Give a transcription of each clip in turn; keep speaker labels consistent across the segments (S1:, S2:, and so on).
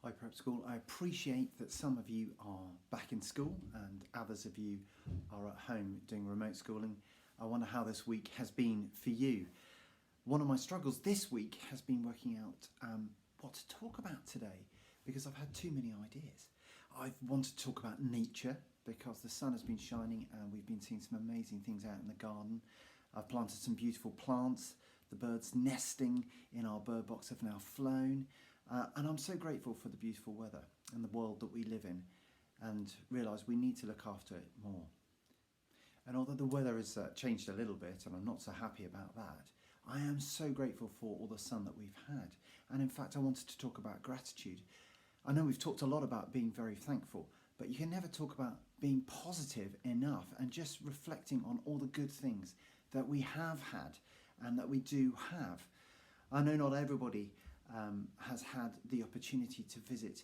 S1: Hi Prep School. I appreciate that some of you are back in school and others of you are at home doing remote schooling. I wonder how this week has been for you. One of my struggles this week has been working out what to talk about today because I've had too many ideas. I've wanted to talk about nature because the sun has been shining and we've been seeing some amazing things out in the garden. I've planted some beautiful plants. The birds nesting in our bird box have now flown. And I'm so grateful for the beautiful weather and the world that we live in and realise we need to look after it more. And although the weather has changed a little bit and I'm not so happy about that, I am so grateful for all the sun that we've had. And in fact, I wanted to talk about gratitude. I know we've talked a lot about being very thankful, but you can never talk about being positive enough and just reflecting on all the good things that we have had and that we do have. I know not everybody has had the opportunity to visit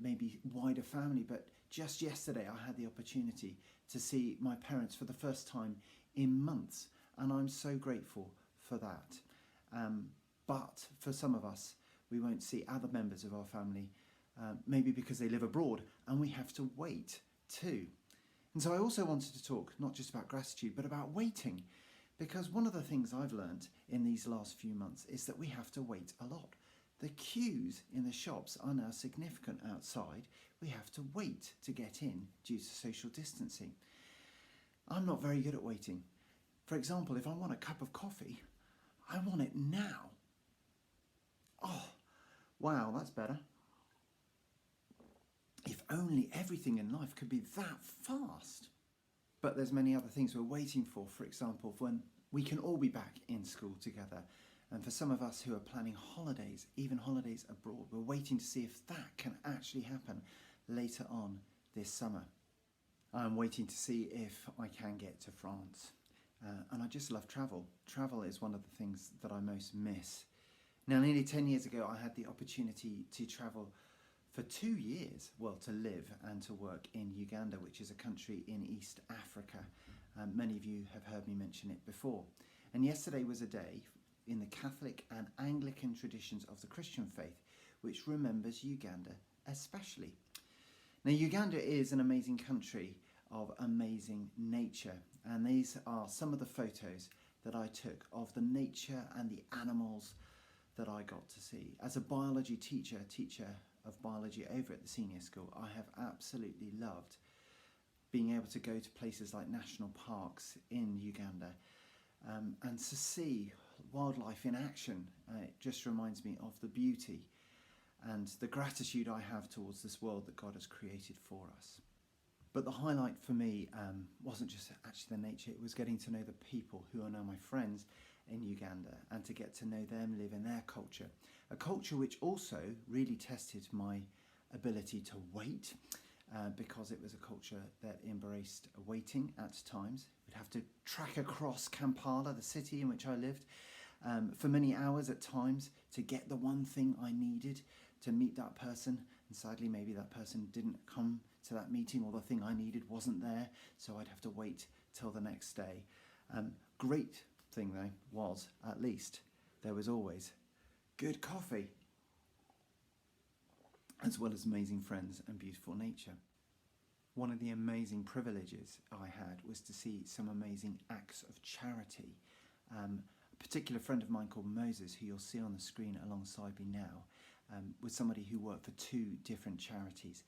S1: maybe wider family, but just yesterday I had the opportunity to see my parents for the first time in months, and I'm so grateful for that. But for some of us, we won't see other members of our family, maybe because they live abroad, and we have to wait too. And so I also wanted to talk not just about gratitude, but about waiting. Because one of the things I've learned in these last few months is that we have to wait a lot. The queues in the shops are now significant outside. We have to wait to get in due to social distancing. I'm not very good at waiting. For example, if I want a cup of coffee, I want it now. Oh, wow, that's better. If only everything in life could be that fast. But there's many other things we're waiting for example, when we can all be back in school together. And for some of us who are planning holidays, even holidays abroad, we're waiting to see if that can actually happen later on this summer. I'm waiting to see if I can get to France. And I just love travel. Travel is one of the things that I most miss. Now, nearly 10 years ago, I had the opportunity to travel for 2 years, to live and to work in Uganda, which is a country in East Africa. Many of you have heard me mention it before. And yesterday was a day in the Catholic and Anglican traditions of the Christian faith, which remembers Uganda especially. Now, Uganda is an amazing country of amazing nature, and these are some of the photos that I took of the nature and the animals that I got to see. As a biology teacher of biology over at the senior school, I have absolutely loved being able to go to places like national parks in Uganda and to see wildlife in action. It just reminds me of the beauty and the gratitude I have towards this world that God has created for us. But the highlight for me wasn't just actually the nature, it was getting to know the people who are now my friends in Uganda and to get to know them, live in their culture. A culture which also really tested my ability to wait because it was a culture that embraced waiting at times. We'd have to trek across Kampala, the city in which I lived, for many hours at times to get the one thing I needed to meet that person. And sadly, maybe that person didn't come to that meeting or the thing I needed wasn't there, so I'd have to wait till the next day. Great thing though was, at least, there was always good coffee, as well as amazing friends and beautiful nature. One of the amazing privileges I had was to see some amazing acts of charity. A particular friend of mine called Moses, who you'll see on the screen alongside me now, was somebody who worked for 2 different charities.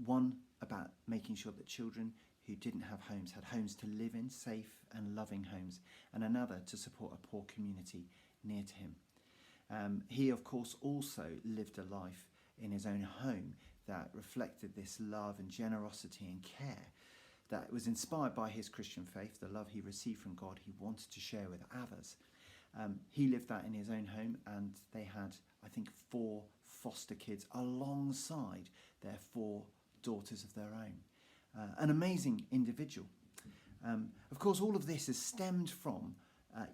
S1: One about making sure that children who didn't have homes had homes to live in, safe and loving homes, and another to support a poor community near to him. He, of course, also lived a life in his own home that reflected this love and generosity and care that was inspired by his Christian faith, the love he received from God he wanted to share with others. He lived that in his own home, and they had, I think, 4 foster kids alongside their 4 daughters of their own. An amazing individual. Of course, all of this is stemmed from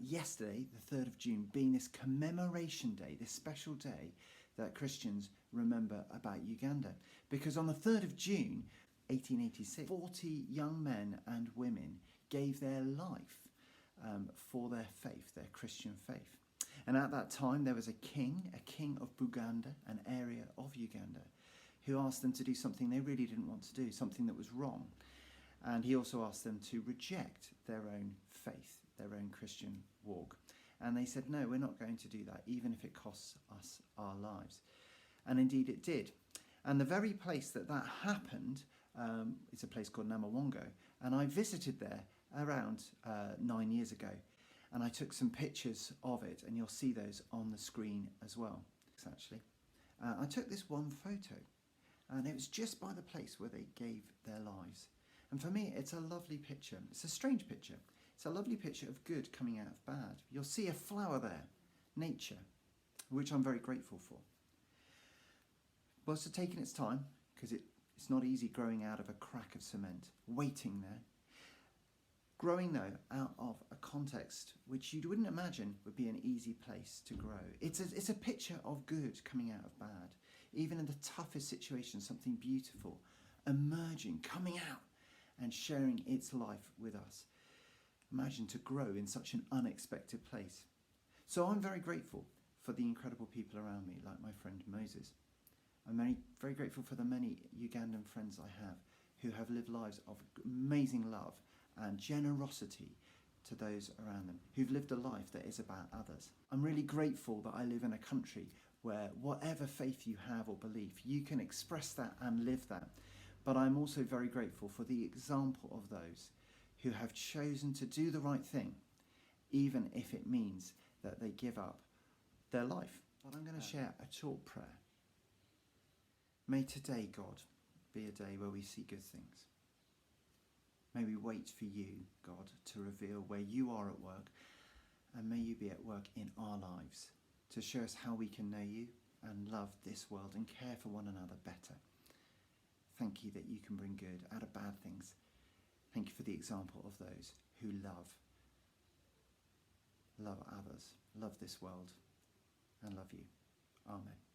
S1: yesterday, the 3rd of June, being this commemoration day, this special day that Christians remember about Uganda. Because on the 3rd of June, 1886, 40 young men and women gave their life for their faith, their Christian faith. And at that time, there was a king of Uganda, an area of Uganda, who asked them to do something they really didn't want to do, something that was wrong. And he also asked them to reject their own faith, their own Christian walk. And they said, no, we're not going to do that, even if it costs us our lives. And indeed it did. And the very place that happened is a place called Namawongo. And I visited there around 9 years ago. And I took some pictures of it, and you'll see those on the screen as well, actually. I took this one photo, and it was just by the place where they gave their lives. And for me, it's a lovely picture. It's a strange picture. It's a lovely picture of good coming out of bad. You'll see a flower there, nature, which I'm very grateful for. Well, it's taken its time, because it's not easy growing out of a crack of cement, waiting there. Growing, though, out of a context which you wouldn't imagine would be an easy place to grow. It's a picture of good coming out of bad. Even in the toughest situations, something beautiful emerging, coming out and sharing its life with us. Imagine to grow in such an unexpected place. So I'm very grateful for the incredible people around me, like my friend Moses. I'm very grateful for the many Ugandan friends I have who have lived lives of amazing love and generosity to those around them, who've lived a life that is about others. I'm really grateful that I live in a country where whatever faith you have or belief, you can express that and live that. But I'm also very grateful for the example of those who have chosen to do the right thing, even if it means that they give up their life. But I'm going to share a short prayer. May today, God, be a day where we see good things. May we wait for you, God, to reveal where you are at work, and may you be at work in our lives to show us how we can know you and love this world and care for one another better. Thank you that you can bring good out of bad things. Thank you for the example of those who love others, love this world, and love you. Amen.